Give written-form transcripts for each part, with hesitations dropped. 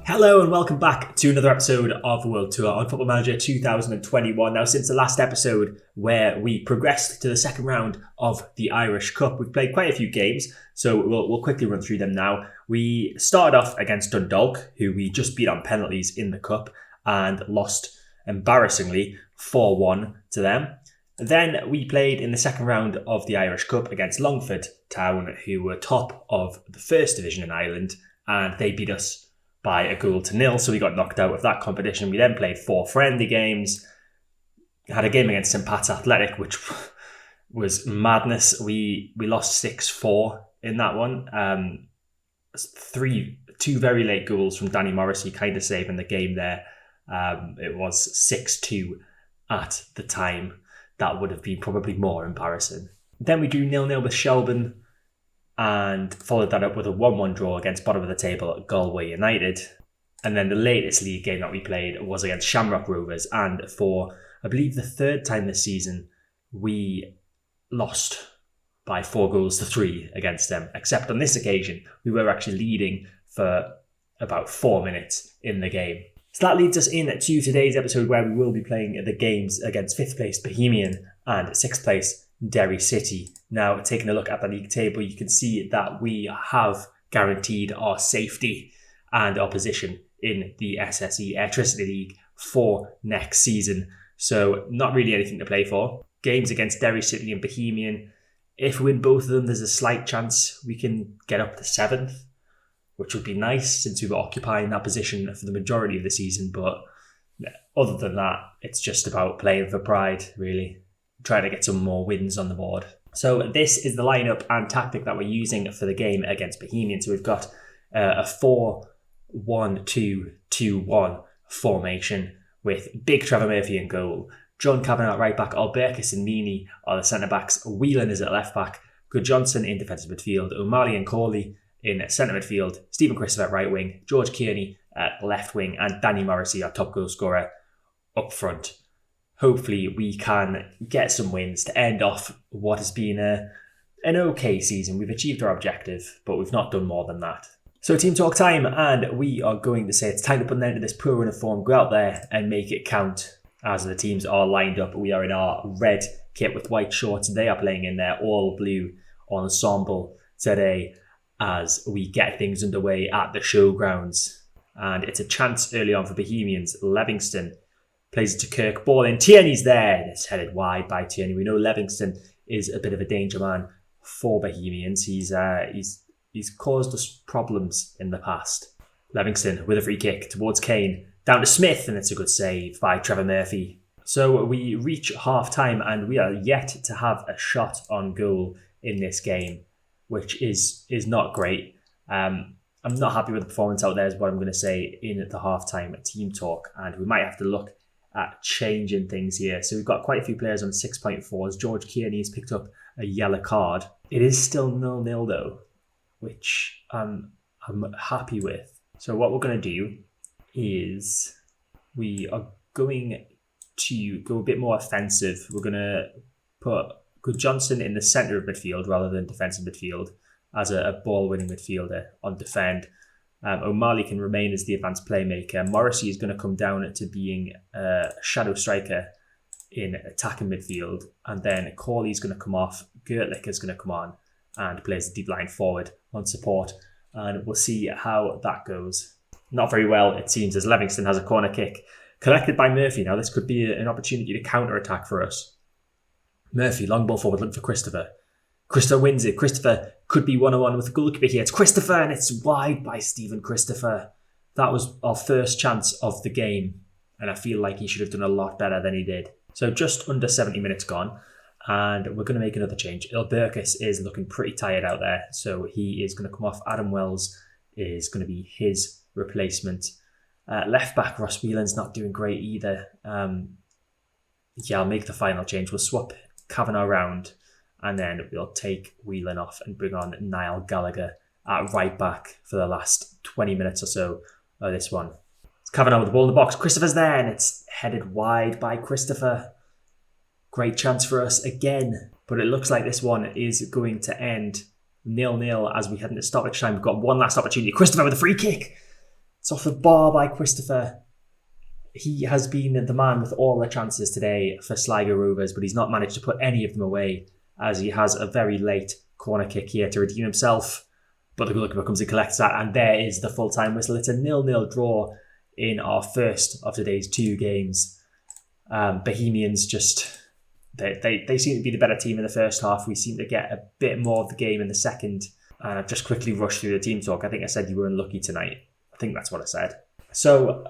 Hello and welcome back to another episode of World Tour on Football Manager 2021. Now, since the last episode where we progressed to the second round of the Irish Cup, we've played quite a few games, so we'll quickly run through them now. We started off against Dundalk, who we just beat on penalties in the Cup and lost embarrassingly 4-1 to them. Then we played in the second round of the Irish Cup against Longford Town, who were top of the first division in Ireland, and they beat us by 1-0, so we got knocked out of that competition. We then played 4 friendly games, had a game against St Pat's Athletic, which was madness. We lost 6-4 in that one. 2 very late goals from Danny Morrissey kind of saving the game there. It was 6-2 at the time. That would have been probably more embarrassing. Then we drew 0-0 with Shelburne and followed that up with a 1-1 draw against bottom of the table at Galway United. And then the latest league game that we played was against Sligo Rovers, and for, I believe, the third time this season, we lost by 4-3 against them, except on this occasion, we were actually leading for about 4 minutes in the game. So that leads us in to today's episode, where we will be playing the games against 5th place Bohemian and 6th place Derry City. Now, taking a look at the league table, you can see that we have guaranteed our safety and our position in the SSE Airtricity League for next season. So not really anything to play for. Games against Derry City and Bohemian, if we win both of them, there's a slight chance we can get up to 7th, which would be nice since we were occupying that position for the majority of the season. But other than that, it's just about playing for pride, really. Trying to get some more wins on the board. So this is the lineup and tactic that we're using for the game against Bohemian. So we've got a 4-1-2-2-1 formation with Big Trevor Murphy in goal, John Kavanagh at right back, Alberkis and Meany are the centre backs, Whelan is at left back, Good Johnson in defensive midfield, O'Malley and Corley in centre midfield, Stephen Christopher at right wing, George Kearney at left wing, and Danny Morrissey, our top goal scorer, up front. Hopefully we can get some wins to end off what has been an okay season. We've achieved our objective, but we've not done more than that. So team talk time, and we are going to say it's time to put an end to this poor run of form. Go out there and make it count. As the teams are lined up, we are in our red kit with white shorts, and they are playing in their all blue ensemble today as we get things underway at the showgrounds. And it's a chance early on for Bohemians. Livingston plays it to Kirk, ball in, Tierney's there, it's headed wide by Tierney. We know Livingston is a bit of a danger man for Bohemians. He's caused us problems in the past. Livingston with a free kick towards Kane, down to Smith, and it's a good save by Trevor Murphy. So we reach half time and we are yet to have a shot on goal in this game, which is not great. I'm not happy with the performance out there, is what I'm going to say in the half-time team talk, and we might have to look at changing things here. So we've got quite a few players on 6.4s. George Kearney has picked up a yellow card. It is still 0-0 though, which I'm happy with. So what we're going to do is we are going to go a bit more offensive. We're going to put Good Johnson in the centre of midfield rather than defensive midfield as a ball-winning midfielder on defend. O'Malley can remain as the advanced playmaker. Morrissey is going to come down to being a shadow striker in attacking midfield. And then Corley's going to come off. Gertlich is going to come on and plays the deep line forward on support. And we'll see how that goes. Not very well, it seems, as Livingston has a corner kick collected by Murphy. Now, this could be an opportunity to counter-attack for us. Murphy, long ball forward, looking for Christopher. Christopher wins it. Christopher could be 1-on-1 with the goalkeeper here. It's Christopher, and it's wide by Stephen Christopher. That was our first chance of the game, and I feel like he should have done a lot better than he did. So just under 70 minutes gone, and we're going to make another change. Alberkis is looking pretty tired out there, so he is going to come off. Adam Wells is going to be his replacement. Left back Ross Whelan's not doing great either. I'll make the final change. We'll swap Kavanagh around, and then we'll take Whelan off and bring on Niall Gallagher at right back for the last 20 minutes or so of this one. It's Kavanagh with the ball in the box. Christopher's there, and it's headed wide by Christopher. Great chance for us again, but it looks like this one is going to end 0-0 as we head into stoppage time. We've got one last opportunity. Christopher with a free kick. It's off the bar by Christopher. He has been the man with all the chances today for Sligo Rovers, but he's not managed to put any of them away, as he has a very late corner kick here to redeem himself. But the goalkeeper comes and collects that, and there is the full-time whistle. It's a 0-0 draw in our first of today's 2 games. Bohemians just, they seem to be the better team in the first half. We seem to get a bit more of the game in the second. And I've just quickly rushed through the team talk. I think I said you were unlucky tonight. I think that's what I said. So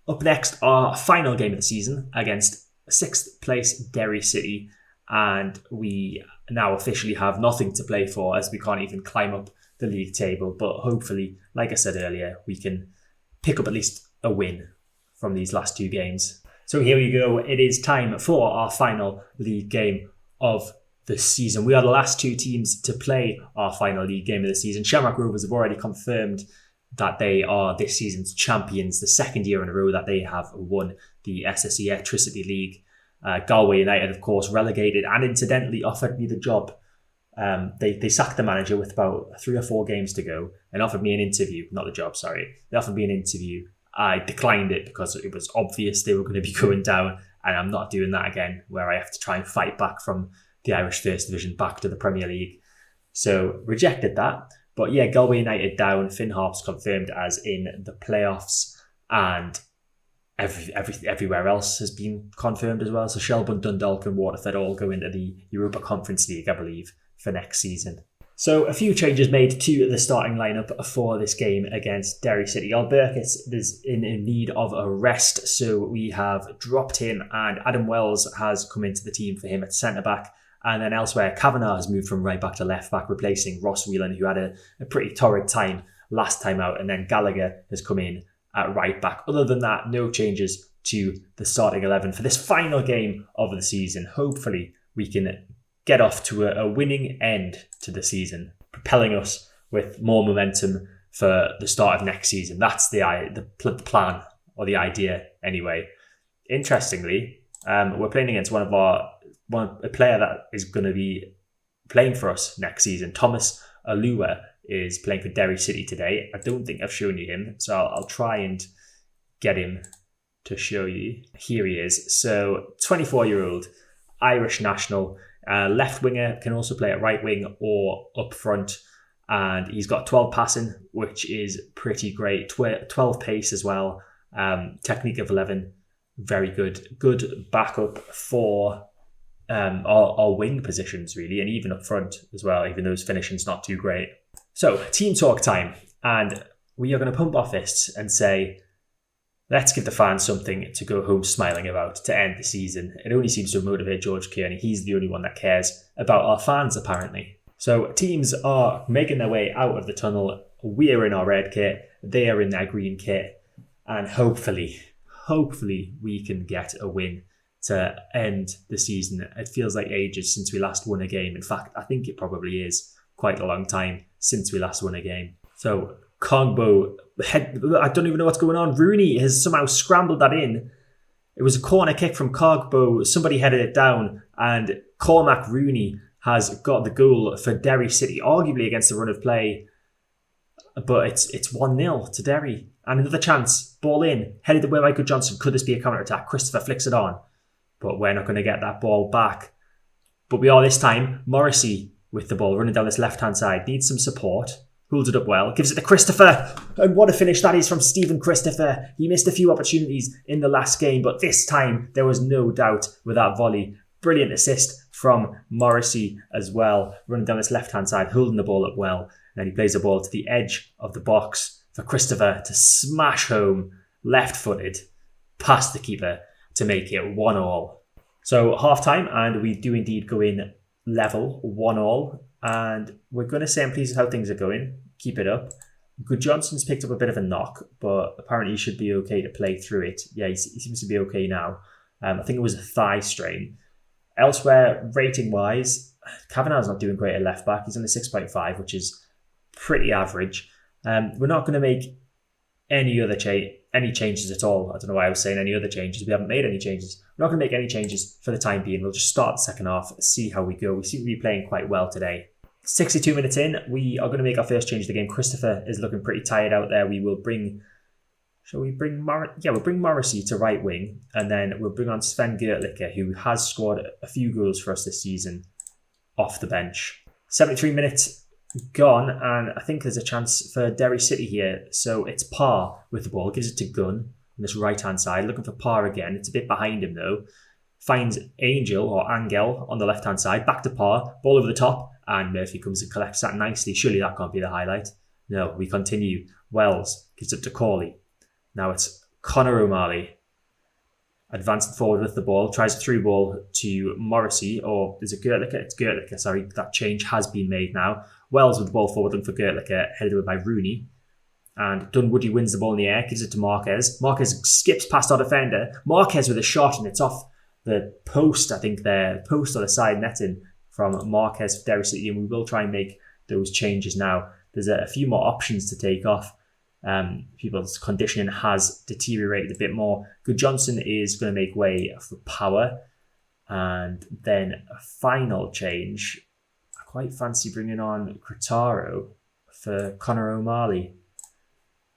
up next, our final game of the season against 6th place Derry City. And we now officially have nothing to play for, as we can't even climb up the league table. But hopefully, like I said earlier, we can pick up at least a win from these last 2 games. So here we go. It is time for our final league game of the season. We are the last 2 teams to play our final league game of the season. Shamrock Rovers have already confirmed that they are this season's champions, the 2nd year in a row that they have won the SSE Electricity League. Galway United, of course, relegated and incidentally offered me the job. They sacked the manager with about 3 or 4 games to go and offered me an interview. Not the job, sorry. They offered me an interview. I declined it because it was obvious they were going to be going down, and I'm not doing that again, where I have to try and fight back from the Irish First Division back to the Premier League. So rejected that. But yeah, Galway United down, Finn Harps confirmed as in the playoffs, and everywhere else has been confirmed as well. So Shelbourne, Dundalk and Waterford all go into the Europa Conference League, I believe, for next season. So a few changes made to the starting lineup for this game against Derry City. Alberkis is in need of a rest, so we have dropped him, and Adam Wells has come into the team for him at centre-back. And then elsewhere, Kavanagh has moved from right back to left back, replacing Ross Whelan, who had a pretty torrid time last time out. And then Gallagher has come in at right back. Other than that, no changes to the starting 11 for this final game of the season. Hopefully, we can get off to a winning end to the season, propelling us with more momentum for the start of next season. That's the plan, or the idea anyway. Interestingly, we're playing against a player that is going to be playing for us next season. Thomas Alua is playing for Derry City today. I don't think I've shown you him, so I'll try and get him to show you. Here he is. So 24-year-old Irish national, left winger, can also play at right wing or up front. And he's got 12 passing, which is pretty great. 12 pace as well. Technique of 11, very good. Good backup for our wing positions, really, and even up front as well, even though his finishing's not too great. So, team talk time. And we are going to pump our fists and say, let's give the fans something to go home smiling about to end the season. It only seems to motivate George Kearney. He's the only one that cares about our fans, apparently. So teams are making their way out of the tunnel. We are in our red kit. They are in their green kit. And hopefully we can get a win to end the season. It feels like ages since we last won a game. In fact, I think it probably is quite a long time since we last won a game. So Cogbo, I don't even know what's going on. Rooney has somehow scrambled that in. It was a corner kick from Cogbo. Somebody headed it down, and Cormac Rooney has got the goal for Derry City, arguably against the run of play. But it's 1-0 to Derry. And another chance. Ball in. Headed away by Good Johnson. Could this be a counter-attack? Christopher flicks it on. But we're not going to get that ball back. But we are this time. Morrissey with the ball running down this left-hand side. Needs some support. Holds it up well. Gives it to Christopher. And what a finish that is from Stephen Christopher. He missed a few opportunities in the last game, but this time there was no doubt with that volley. Brilliant assist from Morrissey as well. Running down this left-hand side, holding the ball up well. And then he plays the ball to the edge of the box for Christopher to smash home, left-footed, past the keeper to make it 1-1. So half-time, and we do indeed go in level 1-1. And we're going to say I'm pleased with how things are going. Keep it up. Good Johnson's picked up a bit of a knock, but apparently he should be okay to play through it. Yeah, he seems to be okay now. I think it was a thigh strain. Elsewhere, rating-wise, Kavanagh's not doing great at left-back. He's on a 6.5, which is pretty average. We're not going to make any changes at all. I don't know why I was saying any other changes. We haven't made any changes. We're not going to make any changes for the time being. We'll just start the second half, see how we go. We seem to be playing quite well today. 62 minutes in, we are going to make our first change of the game. Christopher is looking pretty tired out there. We will bring Shall we bring we'll bring Morrissey to right wing, and then we'll bring on Sven Gertlicher, who has scored a few goals for us this season off the bench. 73 minutes gone, and I think there's a chance for Derry City here. So it's Parr with the ball, gives it to Gunn on this right-hand side, looking for Parr again. It's a bit behind him though. Finds Angel on the left-hand side, back to Parr, ball over the top, and Murphy comes and collects that nicely. Surely that can't be the highlight. No, we continue. Wells gives it to Corley. Now it's Conor O'Malley advancing forward with the ball, tries a through ball to Morrissey, or is it Gertlicher? It's Gertlicher, sorry. That change has been made now. Wells with the ball forward, looking for Gertlicher, headed away by Rooney. And Dunwoody wins the ball in the air, gives it to Marquez. Marquez skips past our defender. Marquez with a shot, and it's off the post, I think the post or the side netting from Marquez for Derry City, and we will try and make those changes now. There's a few more options to take off. People's conditioning has deteriorated a bit more. Good Johnson is going to make way for Power, and then a final change. I quite fancy bringing on Cretaro for Conor O'Malley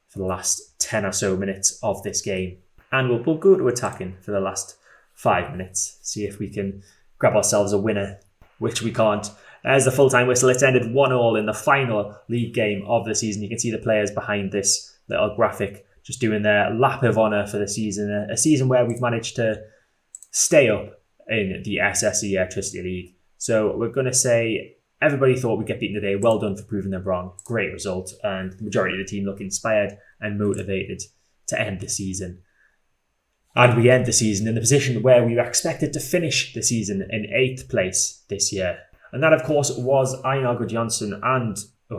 for the last 10 or so minutes of this game, and we'll go to attacking for the last 5 minutes, see if we can grab ourselves a winner, which we can't. As the full-time whistle, it's ended 1-1 in the final league game of the season. You can see the players behind this little graphic just doing their lap of honour for the season. A season where we've managed to stay up in the SSE Electricity League. So we're going to say everybody thought we'd get beaten today. Well done for proving them wrong. Great result. And the majority of the team look inspired and motivated to end the season. And we end the season in the position where we were expected to finish the season in 8th place this year. And that, of course, was Einar Gudjonsson and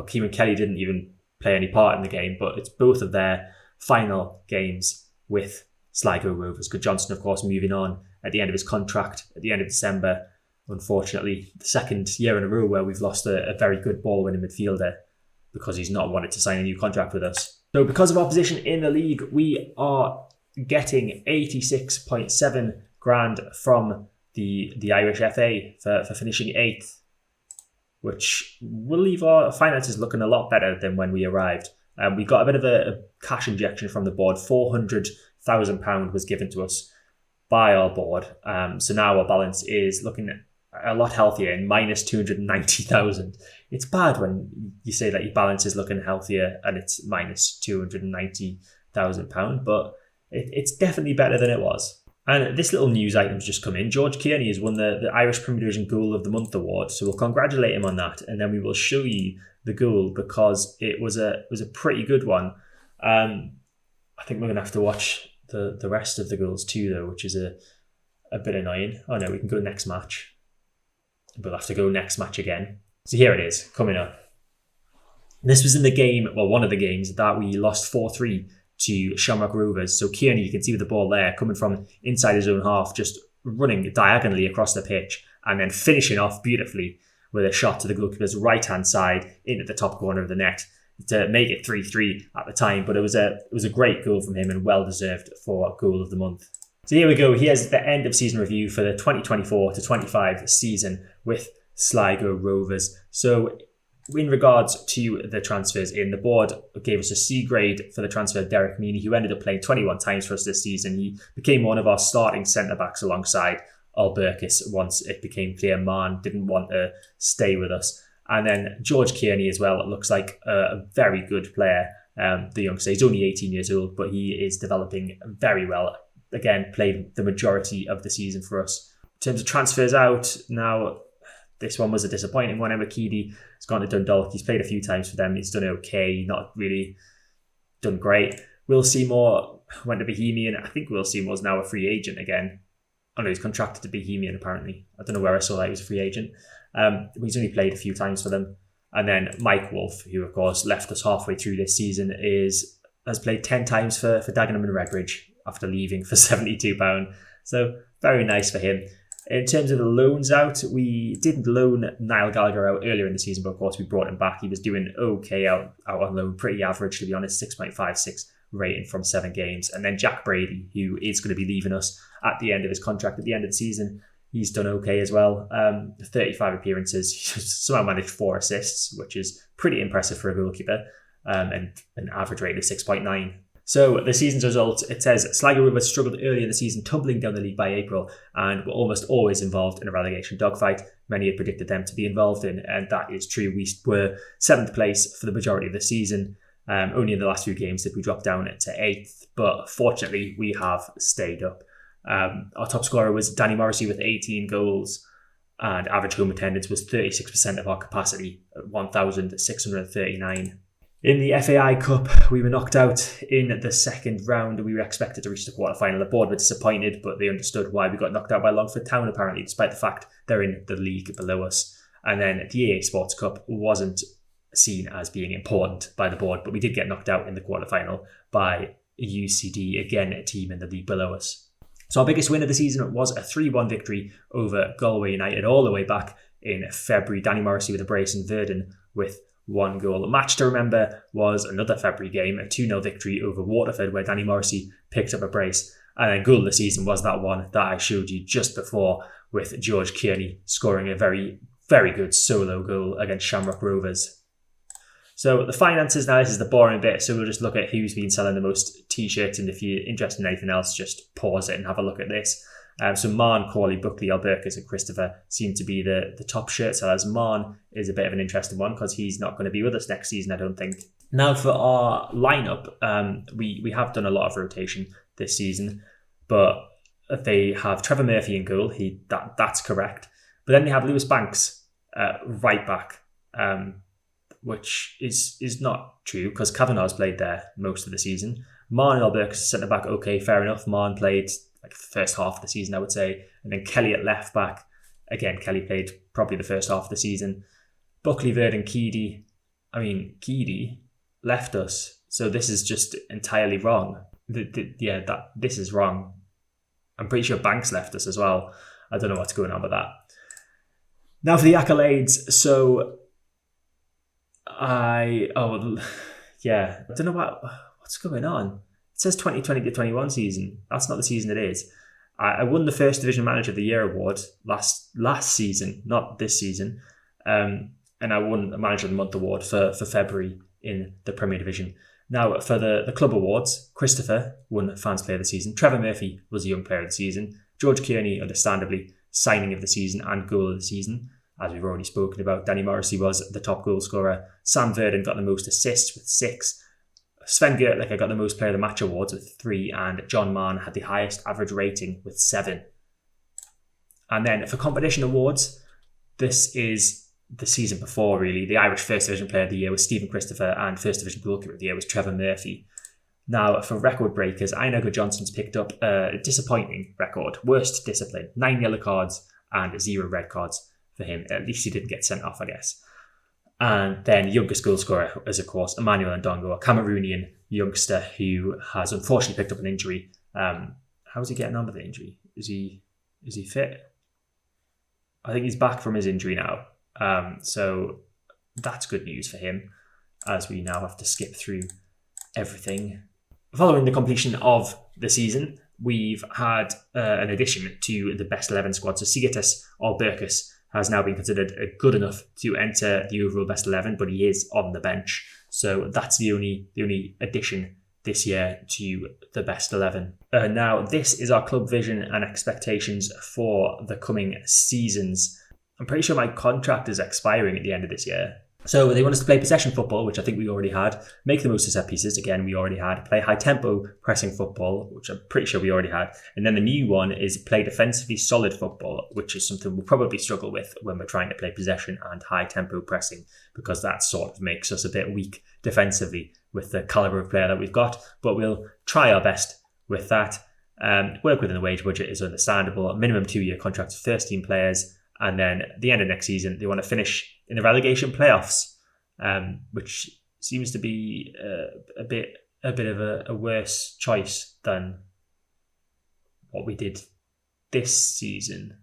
Keeman Kelly didn't even play any part in the game, but it's both of their final games with Sligo Rovers. Gudjonsson, of course, moving on at the end of his contract at the end of December. Unfortunately, the second year in a row where we've lost a very good ball-winning midfielder because he's not wanted to sign a new contract with us. So because of our position in the league, we are getting 86.7 grand from the Irish FA for finishing 8th, which will leave our finances looking a lot better than when we arrived. We got a bit of a cash injection from the board. £400,000 was given to us by our board. So now our balance is looking a lot healthier in minus 290,000. It's bad when you say that your balance is looking healthier and it's minus £290,000, but it's definitely better than it was. And this little news item's just come in. George Kearney has won the Irish Premier Division Goal of the Month award, so we'll congratulate him on that, and then we will show you the goal because it was a pretty good one. I think we're going to have to watch the rest of the goals too, though, which is a bit annoying. Oh no, we can go next match. We'll have to go next match again. So here it is, coming up. This was in the game, well, one of the games that we lost 4-3 to Shamrock Rovers. So Kearney, you can see with the ball there, coming from inside his own half, just running diagonally across the pitch and then finishing off beautifully with a shot to the goalkeeper's right-hand side into the top corner of the net to make it 3-3 at the time. But it was a great goal from him and well-deserved for Goal of the Month. So here we go. Here's the end of season review for the 2024-25 season with Sligo Rovers. So in regards to the transfers in, the board gave us a C grade for the transfer of Derek Meany, who ended up playing 21 times for us this season. He became one of our starting centre-backs alongside Al Burkis once it became clear Mann didn't want to stay with us. And then George Kearney as well, it looks like a very good player, the youngster. He's only 18 years old, but he is developing very well. Again, played the majority of the season for us. In terms of transfers out, now this one was a disappointing one. Emma Keedy has gone to Dundalk. He's played a few times for them. He's done okay, not really done great. Will Seymour went to Bohemian. I think Will Seymour's now a free agent again. Oh no, he's contracted to Bohemian apparently. I don't know where I saw that he was a free agent. He's only played a few times for them. And then Mike Wolf, who of course left us halfway through this season, has played 10 times for Dagenham and Redbridge after leaving for £72. So very nice for him. In terms of the loans out, we didn't loan Niall Gallagher out earlier in the season, but of course we brought him back. He was doing okay out on loan, pretty average to be honest, 6.56 rating from 7 games. And then Jack Brady, who is going to be leaving us at the end of his contract at the end of the season, he's done okay as well. 35 appearances, he's somehow managed 4 assists, which is pretty impressive for a goalkeeper, and an average rating of 6.9. So the season's results, it says Sligo Rovers struggled early in the season, tumbling down the league by April, and were almost always involved in a relegation dogfight. Many had predicted them to be involved in, and that is true. We were 7th place for the majority of the season. Only in the last few games did we drop down to 8th, but fortunately we have stayed up. Our top scorer was Danny Morrissey with 18 goals, and average home attendance was 36% of our capacity at 1,639. In the FAI Cup, we were knocked out in the second round. We were expected to reach the quarterfinal. The board were disappointed, but they understood why we got knocked out by Longford Town, apparently, despite the fact they're in the league below us. And then the EA Sports Cup wasn't seen as being important by the board, but we did get knocked out in the quarterfinal by UCD, again, a team in the league below us. So our biggest win of the season was a 3-1 victory over Galway United all the way back in February. Danny Morrissey with a brace and Verdon with 1 goal. A match to remember was another February game, a 2-0 victory over Waterford, where Danny Morrissey picked up a brace. And then goal of the season was that one that I showed you just before, with George Kearney scoring a very, very good solo goal against Shamrock Rovers. So the finances now, this is the boring bit, so we'll just look at who's been selling the most t-shirts, and if you're interested in anything else, just pause it and have a look at this. So Marn, Corley, Buckley, Albercus and Christopher seem to be the top shirt sellers. Marn is a bit of an interesting one because he's not going to be with us next season, I don't think. Now for our lineup, we have done a lot of rotation this season, but they have Trevor Murphy in goal. That's correct. But then they have Lewis Banks right back, which is not true because Kavanagh's played there most of the season. Marn and Albercus centre back, okay, fair enough. Marn played like the first half of the season, I would say. And then Kelly at left back. Again, Kelly played probably the first half of the season. Buckley, Verdon, Keedy. Keedy left us. So this is just entirely wrong. This is wrong. I'm pretty sure Banks left us as well. I don't know what's going on with that. Now for the accolades. So I don't know what's going on. It says 2020 to 21 season. That's not the season it is. I won the First Division Manager of the Year award last season, not this season. And I won a Manager of the Month award for February in the Premier Division. Now, for the club awards, Christopher won Fans Player of the Season. Trevor Murphy was the Young Player of the Season. George Kearney, understandably, Signing of the Season and Goal of the Season. As we've already spoken about, Danny Morrissey was the top goal scorer. Sam Verdon got the most assists with 6. Sven Gertlicker got the most Player of the Match awards with 3, and John Mann had the highest average rating with 7. And then for competition awards, this is the season before, really. The Irish First Division Player of the Year was Stephen Christopher, and First Division Goalkeeper of the Year was Trevor Murphy. Now, for record breakers, Ina Johnson's picked up a disappointing record. Worst discipline, 9 yellow cards and 0 red cards for him. At least he didn't get sent off, I guess. And then youngest goal scorer is, of course, Emmanuel Ndongo, a Cameroonian youngster who has unfortunately picked up an injury. How's he getting on with the injury? Is he fit? I think he's back from his injury now. So that's good news for him, as we now have to skip through everything. Following the completion of the season, we've had an addition to the best 11 squad. So Sigitas Albercus has now been considered good enough to enter the overall best 11, but he is on the bench. So that's the only addition this year to the best 11. Now, this is our club vision and expectations for the coming seasons. I'm pretty sure my contract is expiring at the end of this year. So they want us to play possession football, which I think we already had. Make the most of set pieces, again, we already had. Play high-tempo pressing football, which I'm pretty sure we already had. And then the new one is play defensively solid football, which is something we'll probably struggle with when we're trying to play possession and high-tempo pressing, because that sort of makes us a bit weak defensively with the calibre of player that we've got. But we'll try our best with that. Work within the wage budget is understandable. A minimum 2-year contract of 13 players. And then at the end of next season, they want to finish in the relegation playoffs, which seems to be a bit of a worse choice than what we did this season.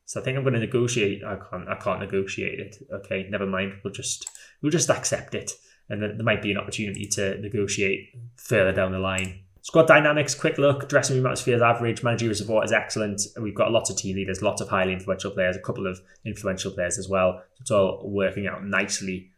So I think I'm going to negotiate. I can't negotiate it. Okay, never mind. We'll just accept it, and then there might be an opportunity to negotiate further down the line. Squad dynamics, quick look. Dressing room atmosphere is average. Managerial support is excellent. We've got lots of team leaders, lots of highly influential players, a couple of influential players as well. It's all working out nicely.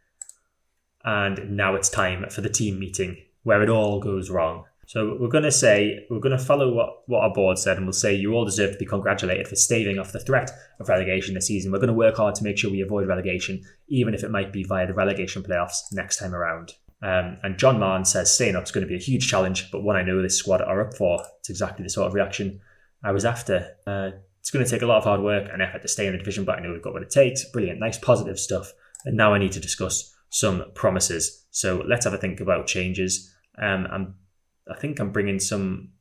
And now it's time for the team meeting. where it all goes wrong. So we're going to follow what our board said, and we'll say you all deserve to be congratulated for staving off the threat of relegation this season. We're going to work hard to make sure we avoid relegation, even if it might be via the relegation playoffs next time around. And John Marn says staying up is going to be a huge challenge, but one I know this squad are up for. It's exactly the sort of reaction I was after. It's going to take a lot of hard work and effort to stay in the division, but I know we've got what it takes. Brilliant, nice positive stuff. And now I need to discuss some promises. So let's have a think about changes. I think I'm bringing some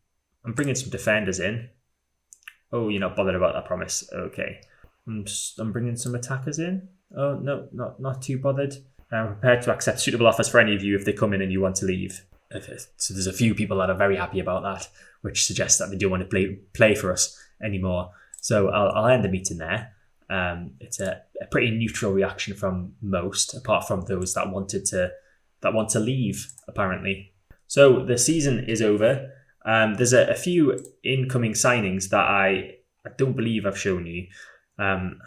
defenders in. Oh, you're not bothered about that promise. Okay. I'm bringing some attackers in. Oh, no, not too bothered. I'm prepared to accept suitable offers for any of you if they come in and you want to leave. So there's a few people that are very happy about that, which suggests that they don't want to play for us anymore. So I'll end the meeting there. It's a pretty neutral reaction from most, apart from those that want to leave, apparently. So the season is over. There's a few incoming signings that I don't believe I've shown you. I'm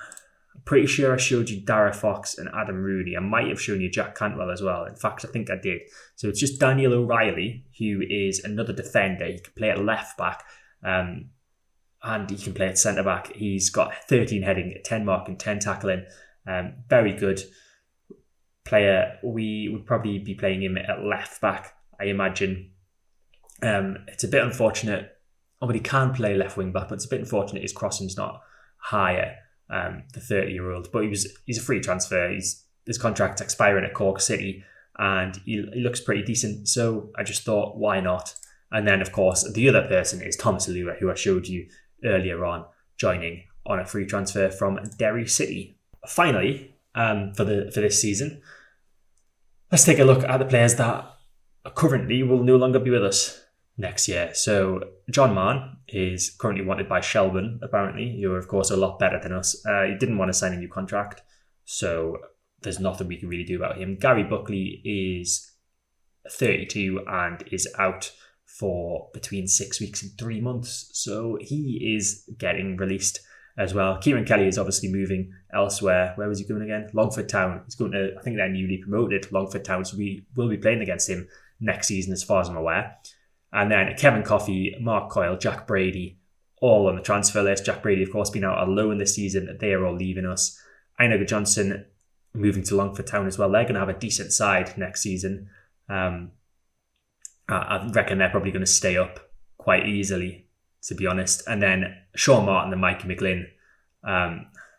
pretty sure I showed you Dara Fox and Adam Rooney. I might have shown you Jack Cantwell as well. In fact, I think I did. So it's just Daniel O'Reilly, who is another defender. He can play at left back and he can play at centre back. He's got 13 heading, 10 marking, 10 tackling. Very good player. We would probably be playing him at left back, I imagine. It's a bit unfortunate. He can play left wing back, but it's a bit unfortunate his crossing's not higher, the 30-year-old. But he's a free transfer. His contract's expiring at Cork City, and he looks pretty decent. So I just thought, why not? And then, of course, the other person is Thomas Alua, who I showed you earlier on, joining on a free transfer from Derry City. Finally, for this season, let's take a look at the players that currently will no longer be with us next year. So John Mann is currently wanted by Shelburne, apparently, who are of course a lot better than us. He didn't want to sign a new contract, so there's nothing we can really do about him. Gary Buckley is 32 and is out for between 6 weeks and 3 months, so he is getting released as well. Kieran Kelly is obviously moving elsewhere. Where was he going again? Longford Town. He's going to, I think they're newly promoted, Longford Town, so we will be playing against him next season as far as I'm aware. And then Kevin Coffey, Mark Coyle, Jack Brady, all on the transfer list. Jack Brady, of course, been out on loan this season. They are all leaving us. Einoga Johnson moving to Longford Town as well. They're going to have a decent side next season. I reckon they're probably going to stay up quite easily, to be honest. And then Sean Martin and Mikey McGlynn.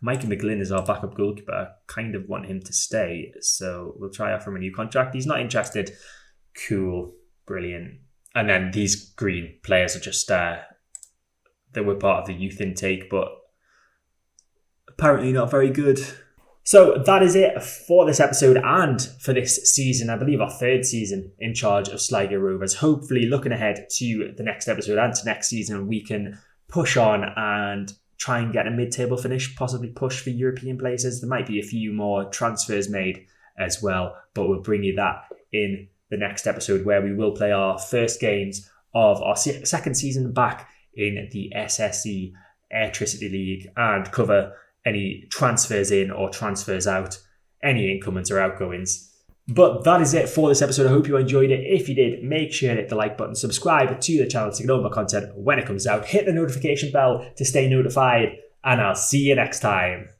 Mikey McGlynn is our backup goalkeeper. I kind of want him to stay, so we'll try offer him a new contract. He's not interested. Cool. Brilliant. And then these green players are just, they were part of the youth intake, but apparently not very good. So that is it for this episode and for this season. I believe our third season in charge of Sligo Rovers. Hopefully looking ahead to the next episode and to next season, we can push on and try and get a mid-table finish, possibly push for European places. There might be a few more transfers made as well, but we'll bring you that in the next episode, where we will play our first games of our second season back in the SSE Airtricity League and cover any transfers in or transfers out, any incomings or outgoings. But that is it for this episode. I hope you enjoyed it. If you did, make sure to hit the like button, subscribe to the channel to get all my content when it comes out, hit the notification bell to stay notified, and I'll see you next time.